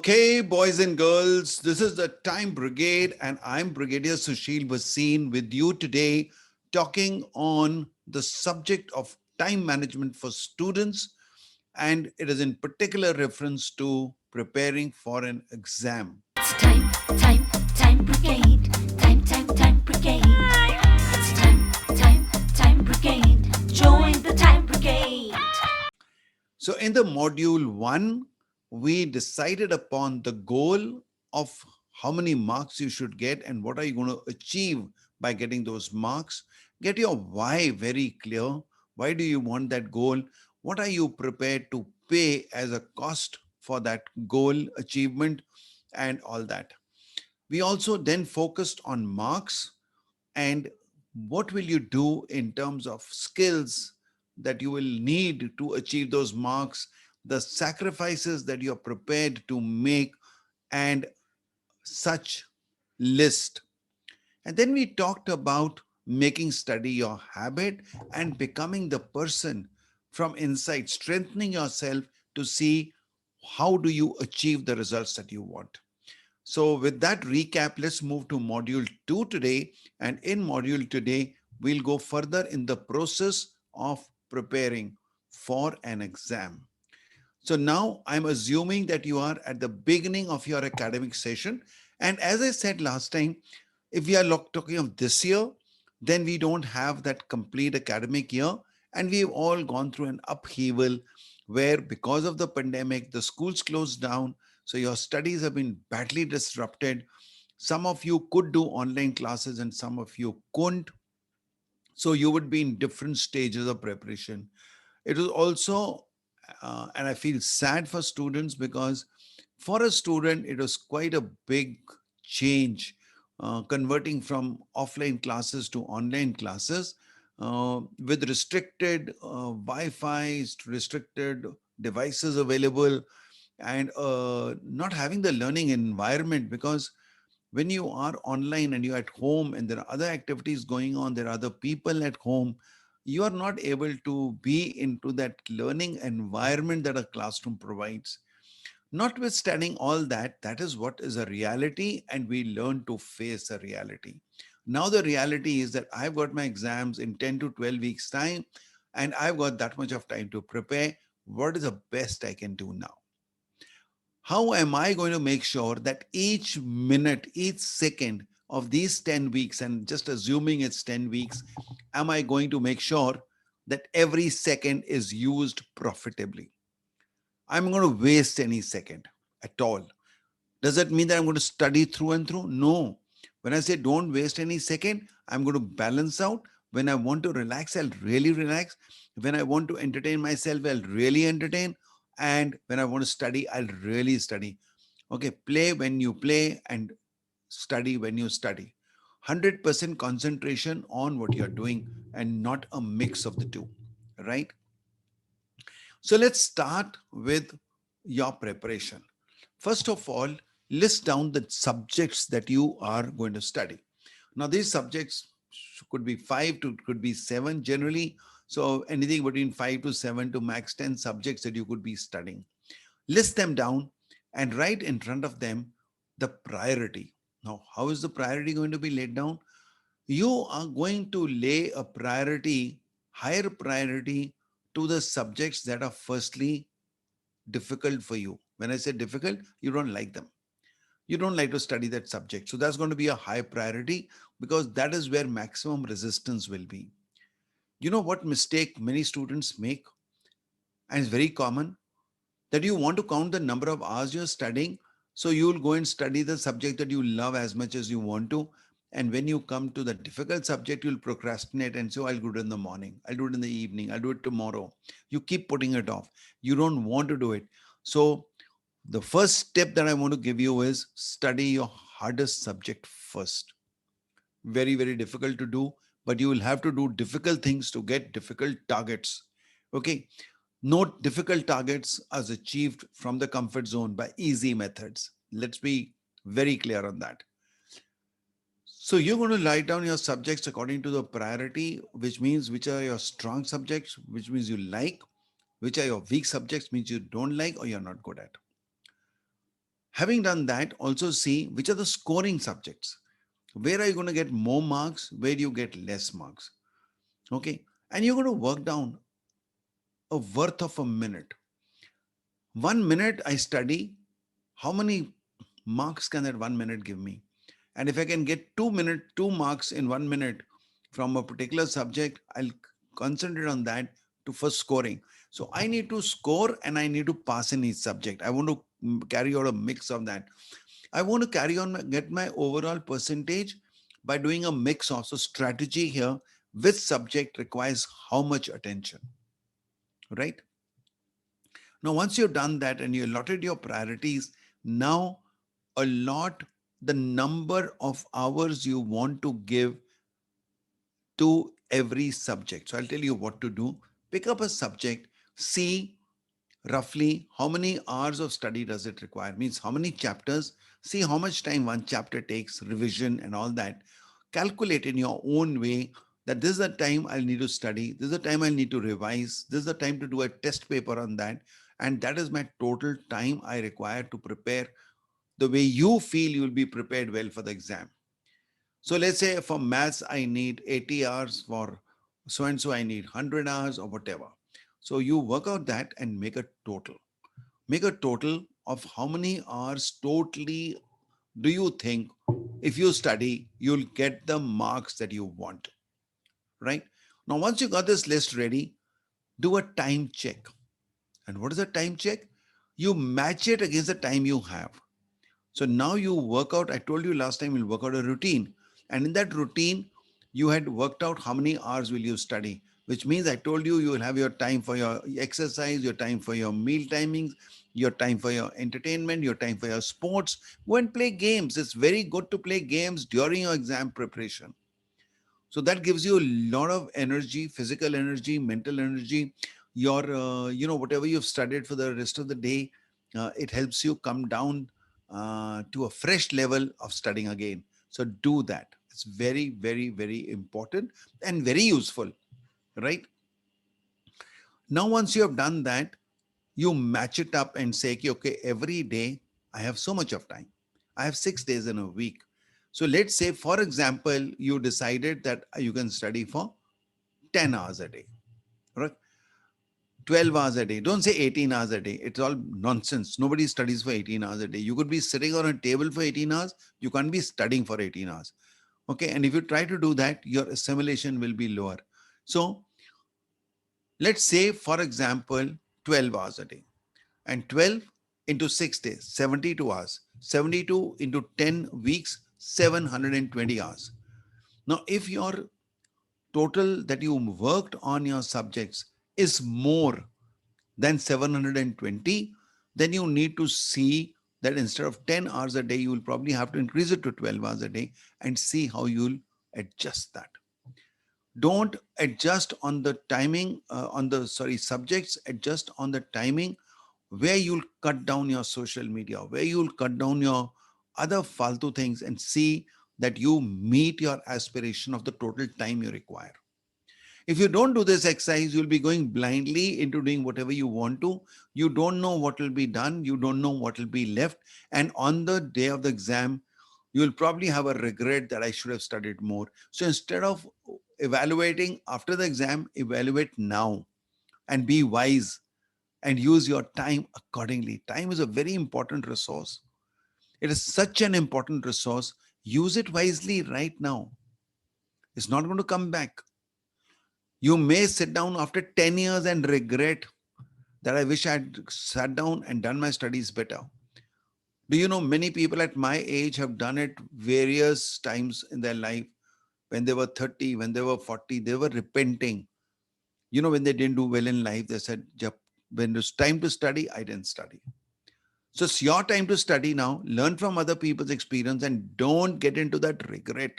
Okay, boys and girls, this is the Time Brigade, and I'm Brigadier Sushil Bhasin with you today, talking on the subject of time management for students, and it is in particular reference to preparing for an exam. It's time brigade. Time brigade. It's time brigade. Join the time brigade. So, in the module one, we decided upon the goal of how many marks you should get and what are you going to achieve by getting those marks. Get your why very clear. Why do you want that goal? What are you prepared to pay as a cost for that goal achievement and all that? We also then focused on marks and what will you do in terms of skills that you will need to achieve those marks, the sacrifices that you're prepared to make, and such list. And then we talked about making study your habit and becoming the person from inside, strengthening yourself to see how do you achieve the results that you want. So, with that recap, let's move to module 2 today. And in module today, we'll go further in the process of preparing for an exam. So, now I'm assuming that you are at the beginning of your academic session. And as I said last time, if we are talking of this year, then we don't have that complete academic year. And we've all gone through an upheaval where, because of the pandemic, the schools closed down. So your studies have been badly disrupted. Some of you could do online classes and some of you couldn't. So you would be in different stages of preparation. It was also, and I feel sad for students because for a student, it was quite a big change converting from offline classes to online classes with restricted Wi-Fi, restricted devices available, and not having the learning environment because when you are online and you're at home and there are other activities going on, there are other people at home, you are not able to be into that learning environment that a classroom provides. Notwithstanding all that, that is what is a reality, and we learn to face a reality. Now, the reality is that I've got my exams in 10 to 12 weeks' time, and I've got that much of time to prepare. What is the best I can do now? How am I going to make sure that each minute, each second of these 10 weeks, and just assuming it's 10 weeks, am I going to make sure that every second is used profitably? I'm going to waste any second at all. Does that mean that I'm going to study through and through? No. When I say don't waste any second, I'm going to balance out. When I want to relax, I'll really relax. When I want to entertain myself, I'll really entertain. And when I want to study, I'll really study. Okay, play when you play and study when you study. 100% concentration on what you're doing and not a mix of the two, right? So let's start with your preparation. First of all, list down the subjects that you are going to study. Now, these subjects could be five to could be seven generally. So anything between five to seven to max 10 subjects that you could be studying. List them down and write in front of them the priority. Now, how is the priority going to be laid down? You are going to lay a priority, higher priority to the subjects that are firstly difficult for you. When I say difficult, you don't like them. You don't like to study that subject. So that's going to be a high priority because that is where maximum resistance will be. You know what mistake many students make? And it's very common that you want to count the number of hours you're studying. So you'll go and study the subject that you love as much as you want to. And when you come to the difficult subject, you'll procrastinate and say, I'll do it in the morning, I'll do it in the evening, I'll do it tomorrow. You keep putting it off. You don't want to do it. So the first step that I want to give you is study your hardest subject first. Very, very difficult to do, but you will have to do difficult things to get difficult targets. Okay. Note difficult targets as achieved from the comfort zone by easy methods. Let's be very clear on that. So you're going to write down your subjects according to the priority, which means which are your strong subjects, which means you like, which are your weak subjects, means you don't like or you're not good at. Having done that, also see which are the scoring subjects. Where are you going to get more marks? Where do you get less marks? Okay. And you're going to work down a worth of a minute. 1 minute I study, how many marks can that 1 minute give me? And if I can get 2 marks in 1 minute from a particular subject, I'll concentrate on that to first scoring. So I need to score and I need to pass in each subject. I want to carry out a mix of that. I want to carry on get my overall percentage by doing a mix of so strategy here. Which subject requires how much attention, right? Now, once you've done that and you allotted your priorities, now allot the number of hours you want to give to every subject. So I'll tell you what to do. Pick up a subject, see roughly how many hours of study does it require, means how many chapters, see how much time one chapter takes, revision and all that. Calculate in your own way that this is the time I'll need to study, this is the time I'll need to revise, this is the time to do a test paper on that, and that is my total time I require to prepare the way you feel you'll be prepared well for the exam. So let's say for maths, I need 80 hours, for so and so, I need 100 hours or whatever. So you work out that and make a total. Make a total of how many hours totally do you think if you study, you'll get the marks that you want, right? Now, once you got this list ready, do a time check. And what is a time check? You match it against the time you have. So now you work out, I told you last time, you'll work out a routine. And in that routine, you had worked out how many hours will you study, which means I told you you will have your time for your exercise, your time for your meal timings, your time for your entertainment, your time for your sports. Go and play games. It's very good to play games during your exam preparation. So that gives you a lot of energy, physical energy, mental energy. Your, whatever you've studied for the rest of the day, it helps you come down to a fresh level of studying again. So do that. It's very, very, very important and very useful, right? Now, once you have done that, you match it up and say, okay, every day I have so much of time. I have 6 days in a week. So let's say, for example, you decided that you can study for 10 hours a day, right? 12 hours a day. Don't say 18 hours a day. It's all nonsense. Nobody studies for 18 hours a day. You could be sitting on a table for 18 hours. You can't be studying for 18 hours. Okay. And if you try to do that, your assimilation will be lower. So let's say, for example, 12 hours a day, and 12 into 6 days, 72 hours, 72 into 10 weeks, 720 hours. Now, if your total that you worked on your subjects is more than 720, then you need to see that instead of 10 hours a day, you will probably have to increase it to 12 hours a day and see how you'll adjust that. Don't adjust on the timing, subjects, adjust on the timing where you'll cut down your social media, where you'll cut down your other faltu things and see that you meet your aspiration of the total time you require. If you don't do this exercise, you'll be going blindly into doing whatever you want to. You don't know what will be done. You don't know what will be left. And on the day of the exam, you'll probably have a regret that I should have studied more. So instead of evaluating after the exam, evaluate now and be wise and use your time accordingly. Time is a very important resource. It is such an important resource. Use it wisely right now. It's not going to come back. You may sit down after 10 years and regret that I wish I had sat down and done my studies better. Do you know many people at my age have done it various times in their life? When they were 30, when they were 40, they were repenting. When they didn't do well in life, they said, when it was time to study, I didn't study. So it's your time to study now. Learn from other people's experience and don't get into that regret.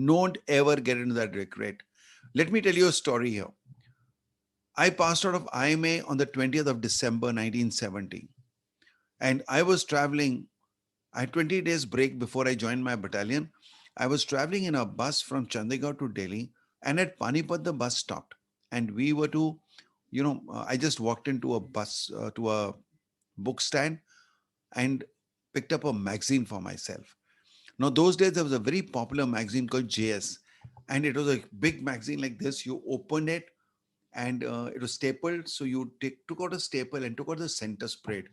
Don't ever get into that regret. Let me tell you a story here. I passed out of IMA on the 20th of December, 1970. And I was traveling. I had 20 days break before I joined my battalion. I was traveling in a bus from Chandigarh to Delhi, and at Panipat, the bus stopped. And we were to, I just walked into a bus, to a book stand. and picked up a magazine for myself. Now, those days there was a very popular magazine called JS, and it was a big magazine like this. You opened it, and it was stapled. So you took out a staple and took out the center spread.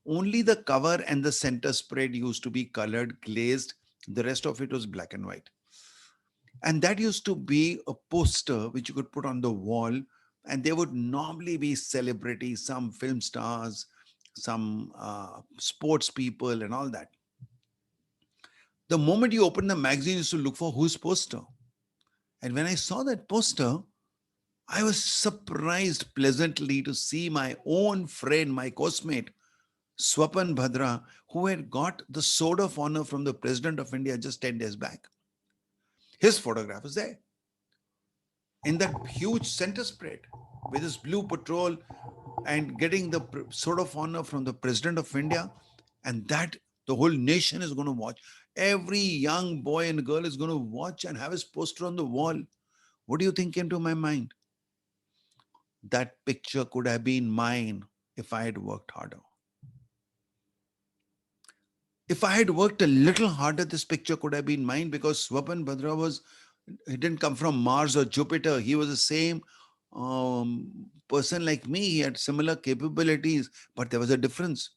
Only the cover and the center spread used to be colored, glazed. The rest of it was black and white. And that used to be a poster which you could put on the wall. And there would normally be celebrities, some film stars, some sports people, and all that. The moment you open the magazine, you used to look for whose poster. And when I saw that poster, I was surprised pleasantly to see my own friend, my coursemate, Swapan Bhadra, who had got the Sword of Honor from the President of India just 10 days back. His photograph is there in that huge center spread with his blue patrol and getting the Sword of Honor from the President of India. And that the whole nation is going to watch. Every young boy and girl is going to watch and have his poster on the wall. What do you think came to my mind? That picture could have been mine if I had worked harder. If I had worked a little harder, this picture could have been mine, because Swapan Bhadra he didn't come from Mars or Jupiter. He was the same person like me. He had similar capabilities, but there was a difference.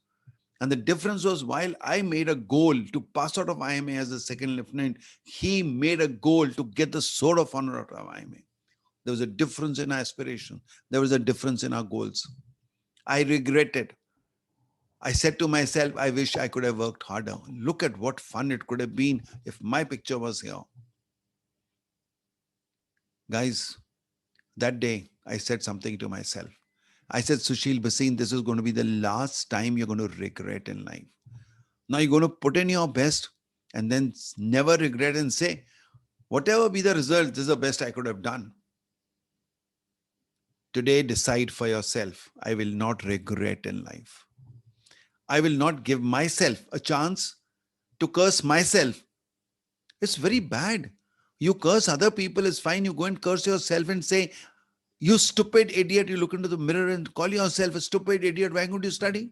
And the difference was, while I made a goal to pass out of IMA as a second lieutenant, he made a goal to get the Sword of Honor out of IMA. There was a difference in our aspiration. There was a difference in our goals. I regretted. I said to myself, I wish I could have worked harder. Look at what fun it could have been if my picture was here. Guys, that day I said something to myself. I said, Sushil Bhasin, this is going to be the last time you're going to regret in life. Now you're going to put in your best and then never regret and say, whatever be the result, this is the best I could have done. Today, decide for yourself. I will not regret in life. I will not give myself a chance to curse myself. It's very bad. You curse other people is fine. You go and curse yourself and say, you stupid idiot. You look into the mirror and call yourself a stupid idiot. Why don't you study?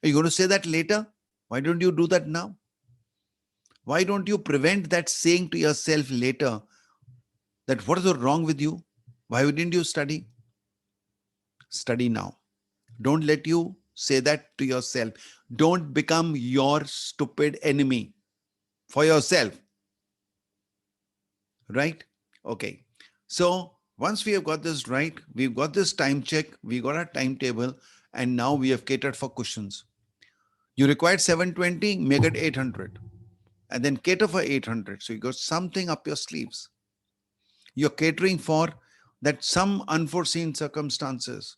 Are you going to say that later? Why don't you do that now? Why don't you prevent that saying to yourself later that what is wrong with you? Why didn't you study? Study now. Don't let you say that to yourself. Don't become your stupid enemy for yourself. Right? Okay. So once we have got this right, we've got this time check, we got our timetable, and now we have catered for cushions. You required 720, make it 800. And then cater for 800. So you got something up your sleeves. You're catering for that some unforeseen circumstances.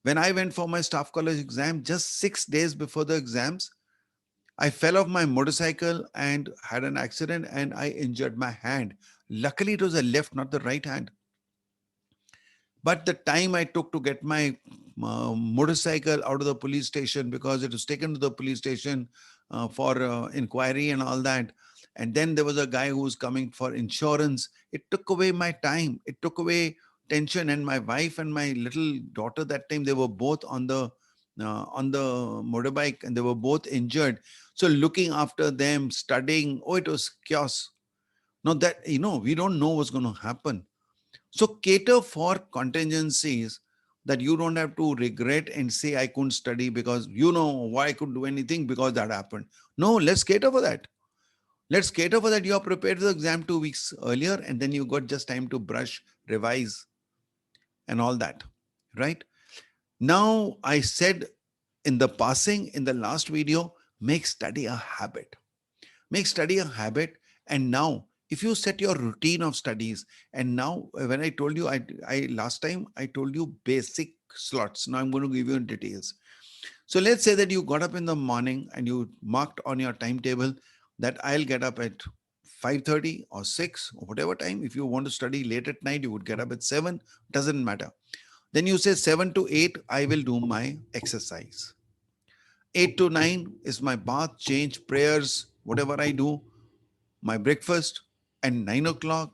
When I went for my staff college exam, just 6 days before the exams, I fell off my motorcycle and had an accident, and I injured my hand. Luckily, it was the left, not the right hand. But the time I took to get my motorcycle out of the police station, because it was taken to the police station for inquiry and all that. And then there was a guy who was coming for insurance. It took away my time. It took away tension. And my wife and my little daughter that time, they were both on the motorbike, and they were both injured. So looking after them, studying, it was chaos. Now that, we don't know what's going to happen. So cater for contingencies, that you don't have to regret and say, I couldn't study because why I couldn't do anything because that happened. No, let's cater for that. Let's cater for that. You are prepared for the exam 2 weeks earlier, and then you got just time to brush, revise, and all that. Right? Now, I said in the passing, in the last video, make study a habit. Make study a habit. And now, if you set your routine of studies, and now when I told you, last time I told you basic slots. Now I'm going to give you details. So let's say that you got up in the morning and you marked on your timetable that I'll get up at 5:30 or 6 or whatever time. If you want to study late at night, you would get up at 7. Doesn't matter. Then you say 7 to 8, I will do my exercise. 8 to 9 is my bath, change, prayers, whatever I do, my breakfast, and 9 o'clock,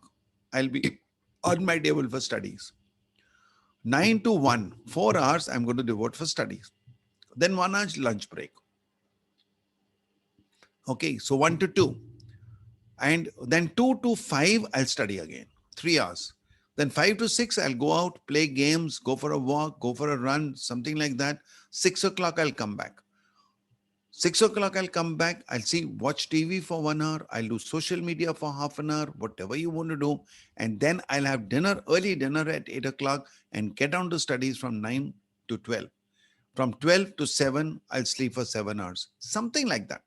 I'll be on my table for studies. 9 to 1, 4 hours I'm going to devote for studies. Then 1 hour lunch break. Okay, so 1 to 2. And then 2 to 5, I'll study again, 3 hours. Then 5 to 6, I'll go out, play games, go for a walk, go for a run, something like that. 6 o'clock, I'll come back. 6 o'clock, I'll come back. I'll see, watch TV for 1 hour. I'll do social media for half an hour, whatever you want to do. And then I'll have dinner, early dinner at 8 o'clock, and get down to studies from 9 to 12. From 12 to 7, I'll sleep for 7 hours. Something like that.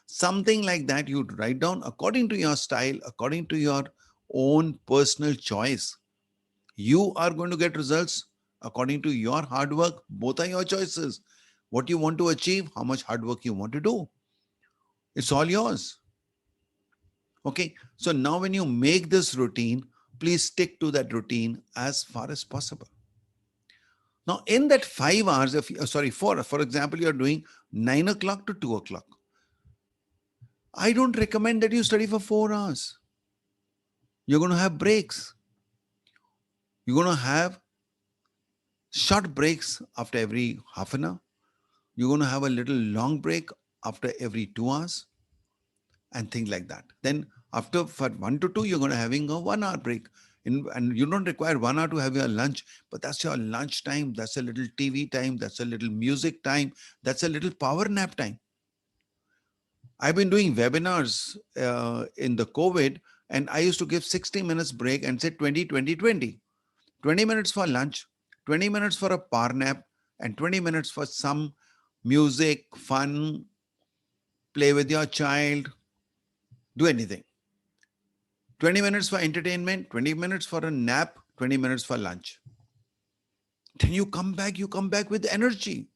Something like that you'd write down according to your style, according to your own personal choice. You are going to get results according to your hard work. Both are your choices. What you want to achieve, how much hard work you want to do. It's all yours. Okay. So now when you make this routine, please stick to that routine as far as possible. Now, in that 5 hours, if sorry, for example, you're doing 9 o'clock to 2 o'clock. I don't recommend that you study for 4 hours. You're going to have breaks. You're going to have short breaks after every half an hour. You're going to have a little long break after every 2 hours and things like that. Then after for 1 to 2, you're going to having a 1 hour break. And you don't require 1 hour to have your lunch, but that's your lunch time. That's a little TV time. That's a little music time. That's a little power nap time. I've been doing webinars in the COVID, and I used to give 60 minutes break and say 20, 20, 20. 20 minutes for lunch, 20 minutes for a power nap, and 20 minutes for some music, fun, play with your child, do anything. 20 minutes for entertainment, 20 minutes for a nap, 20 minutes for lunch. Then you come back with energy.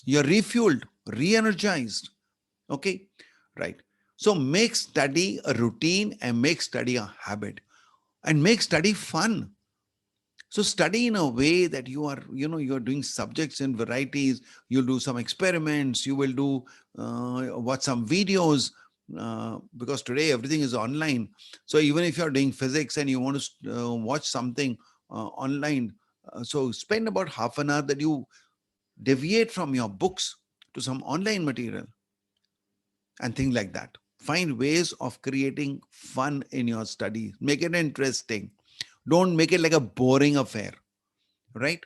You're refueled, re-energized. Okay, right. So make study a routine and make study a habit and make study fun. So study in a way that you're doing subjects in varieties. You'll do some experiments. You will do watch some videos because today everything is online. So even if you're doing physics and you want to watch something online, so spend about half an hour that you deviate from your books to some online material and things like that. Find ways of creating fun in your study. Make it interesting. Don't make it like a boring affair, right?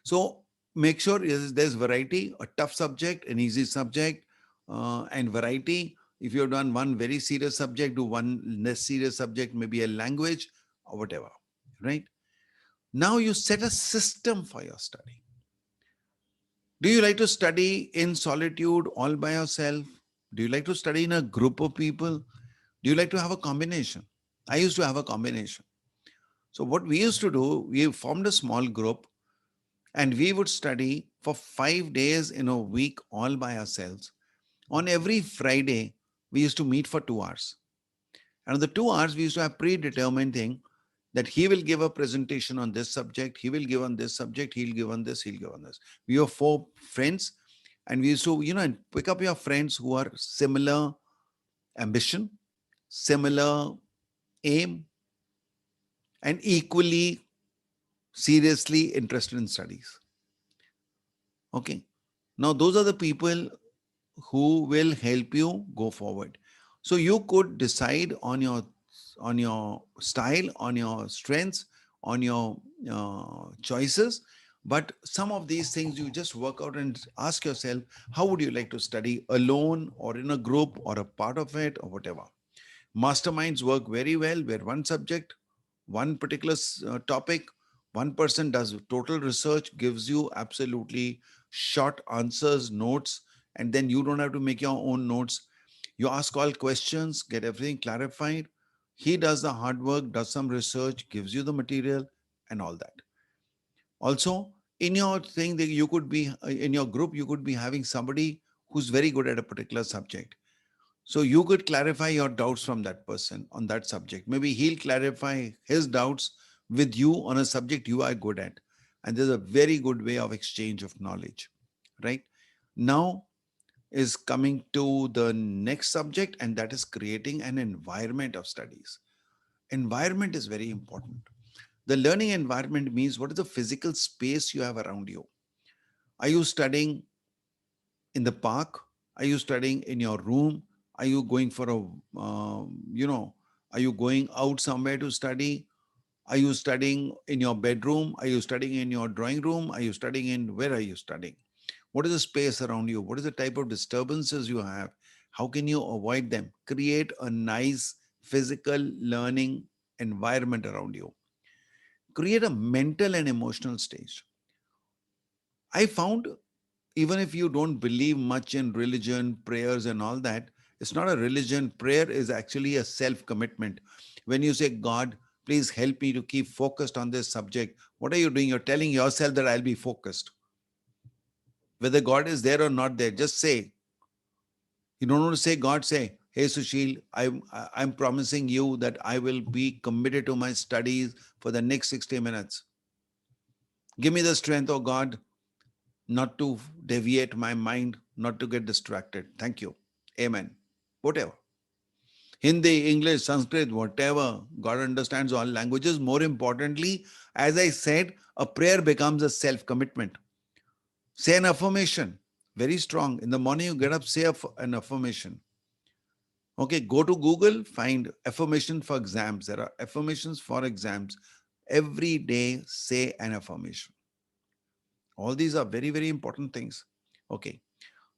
So make sure there's variety, a tough subject, an easy subject, and variety. If you've done one very serious subject, do one less serious subject, maybe a language or whatever, right? Now you set a system for your study. Do you like to study in solitude all by yourself? Do you like to study in a group of people? Do you like to have a combination? I used to have a combination. So what we used to do, we formed a small group and we would study for 5 days in a week all by ourselves. On every Friday, we used to meet for 2 hours. And the 2 hours, we used to have predetermined thing that he will give a presentation on this subject, he will give on this subject, he'll give on this, he'll give on this. We were 4 friends, and we used to, pick up your friends who are similar ambition, similar aim, and equally seriously interested in studies. Okay. Now, those are the people who will help you go forward. So you could decide on your style, on your strengths, on your choices. But some of these things you just work out and ask yourself, how would you like to study alone or in a group or a part of it or whatever? Masterminds work very well where one subject, one particular topic, one person does total research, gives you absolutely short answers, notes, and then you don't have to make your own notes. You ask all questions, get everything clarified. He does the hard work, does some research, gives you the material and all that. Also, in your thing that you could be in your group, you could be having somebody who's very good at a particular subject. So you could clarify your doubts from that person on that subject. Maybe he'll clarify his doubts with you on a subject you are good at. And there's a very good way of exchange of knowledge, right? Now is coming to the next subject, and that is creating an environment of studies. Environment is very important. The learning environment means what is the physical space you have around you? Are you studying in the park? Are you studying in your room? Are you going for a, you know, are you going out somewhere to study? Are you studying in your bedroom? Are you studying in your drawing room? Are you studying in, where are you studying? What is the space around you? What is the type of disturbances you have? How can you avoid them? Create a nice physical learning environment around you. Create a mental and emotional stage. I found, even if you don't believe much in religion, prayers, and all that, it's not a religion. Prayer is actually a self commitment. When you say, God, please help me to keep focused on this subject, what are you doing? You're telling yourself that I'll be focused. Whether God is there or not there, just say. You don't want to say God, say, hey Sushil, I'm promising you that I will be committed to my studies for the next 60 minutes. Give me the strength, oh God, not to deviate my mind, not to get distracted. Thank you. Amen. Whatever. Hindi, English, Sanskrit, whatever. God understands all languages. More importantly, as I said, a prayer becomes a self commitment. Say an affirmation. Very strong. In the morning, you get up, say an affirmation. Okay, go to Google, find affirmation for exams. There are affirmations for exams. Every day, say an affirmation. All these are very, very important things. Okay.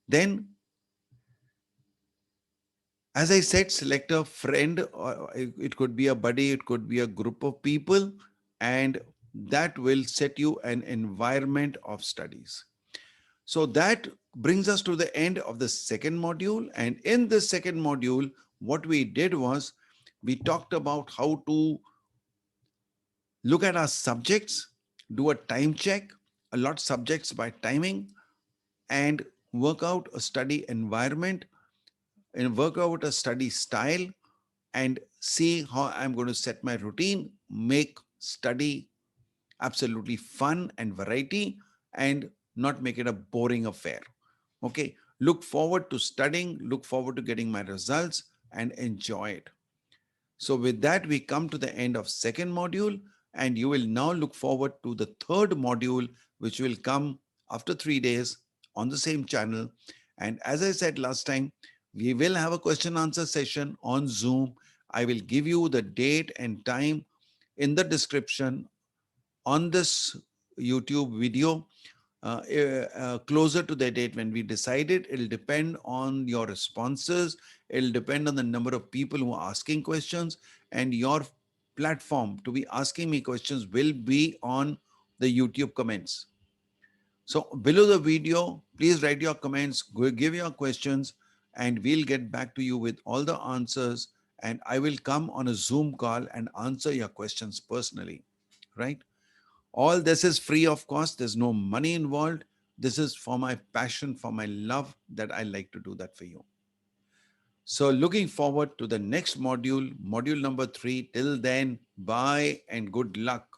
Then, as I said, select a friend, or it could be a buddy, it could be a group of people, and that will set you an environment of studies. So that brings us to the end of the second module. And in the second module, what we did was we talked about how to look at our subjects, do a time check, allot subjects by timing, and work out a study environment and work out a study style and see how I'm going to set my routine, make study absolutely fun and variety, and not make it a boring affair. Okay, look forward to studying, look forward to getting my results, and enjoy it. So with that, we come to the end of second module, and you will now look forward to the third module, which will come after 3 days on the same channel. And as I said last time, we will have a question answer session on Zoom. I will give you the date and time in the description on this YouTube video. Closer to the date when we decide it, it'll depend on your responses. It'll depend on the number of people who are asking questions, and your platform to be asking me questions will be on the YouTube comments. So below the video, please write your comments, give your questions, and we'll get back to you with all the answers. And I will come on a Zoom call and answer your questions personally, right? All this is free of cost. There's no money involved. This is for my passion, for my love, that I like to do that for you. So looking forward to the next module, module number 3. Till then, bye and good luck.